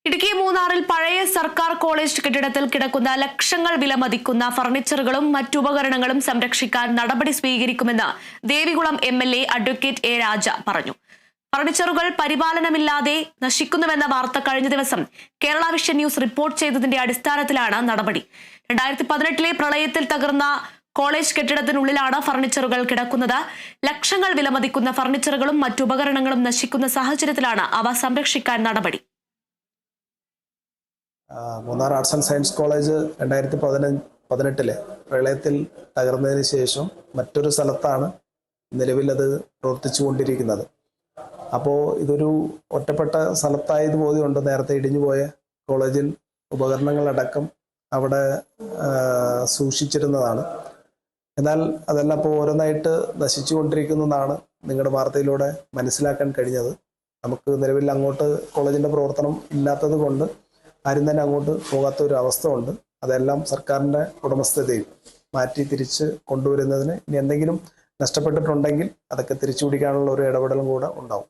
ഇടുക്കി മൂന്നാറിൽ പഴയ സർക്കാർ കോളേജ് കെട്ടിടത്തിൽ കിടക്കുന്ന ലക്ഷങ്ങൾ വിലമതിക്കുന്ന ഫർണിച്ചറുകളും മറ്റുപകരണങ്ങളും സംരക്ഷിക്കാൻ നടപടി സ്വീകരിക്കുമെന്ന് ദേവികുളം MLA അഡ്വക്കേറ്റ് A. രാജ പറഞ്ഞു. ഫർണിച്ചറുകൾ പരിപാലനമില്ലാതെ നശിക്കുന്നുവെന്ന വാർത്ത കഴിഞ്ഞ ദിവസം കേരള വിഷൻ ന്യൂസ് റിപ്പോർട്ട് ചെയ്തതിന്റെ അടിസ്ഥാനത്തിലാണ് നടപടി. 2018 പ്രളയത്തിൽ തകർന്ന കോളേജ് കെട്ടിടത്തിനുള്ളിലാണ് ഫർണിച്ചറുകൾ കിടക്കുന്നത്. ലക്ഷങ്ങൾ വിലമതിക്കുന്ന ഫർണിച്ചറുകളും മറ്റുപകരണങ്ങളും നശിക്കുന്ന സാഹചര്യത്തിലാണ് അവ സംരക്ഷിക്കാൻ നടപടി. Munnar arts and science college 2018 പ്രളയത്തിൽ തകർന്നതിന് ശേഷം മറ്റൊരു സ്ഥലത്താണ് നിലവിൽ അത് പ്രവർത്തിച്ചുകൊണ്ടിരിക്കുന്നത്. അപ്പോൾ ഇതൊരു ഒറ്റപ്പെട്ട സ്ഥലത്തായതുപോലെയുണ്ട്. നേരത്തെ ഇടിഞ്ഞുപോയ കോളേജിൽ ഉപകരണങ്ങളടക്കം അവിടെ സൂക്ഷിച്ചിരുന്നതാണ്. എന്നാൽ അതെല്ലാം ഇപ്പോൾ ഓരോന്നായിട്ട് നശിച്ചുകൊണ്ടിരിക്കുന്നതാണ് നിങ്ങളുടെ വാർത്തയിലൂടെ മനസ്സിലാക്കാൻ കഴിഞ്ഞത്. നമുക്ക് നിലവിൽ അങ്ങോട്ട് കോളേജിൻ്റെ പ്രവർത്തനം ഇല്ലാത്തത് കൊണ്ട് ആരും തന്നെ അങ്ങോട്ട് പോകാത്ത ഒരു അവസ്ഥ ഉണ്ട്. അതെല്ലാം സർക്കാരിൻ്റെ ഉടമസ്ഥതയിൽ മാറ്റി തിരിച്ച് കൊണ്ടുവരുന്നതിന് ഇനി എന്തെങ്കിലും നഷ്ടപ്പെട്ടിട്ടുണ്ടെങ്കിൽ അതൊക്കെ തിരിച്ചു പിടിക്കാനുള്ള ഒരു ഇടപെടലും കൂടെ ഉണ്ടാവും.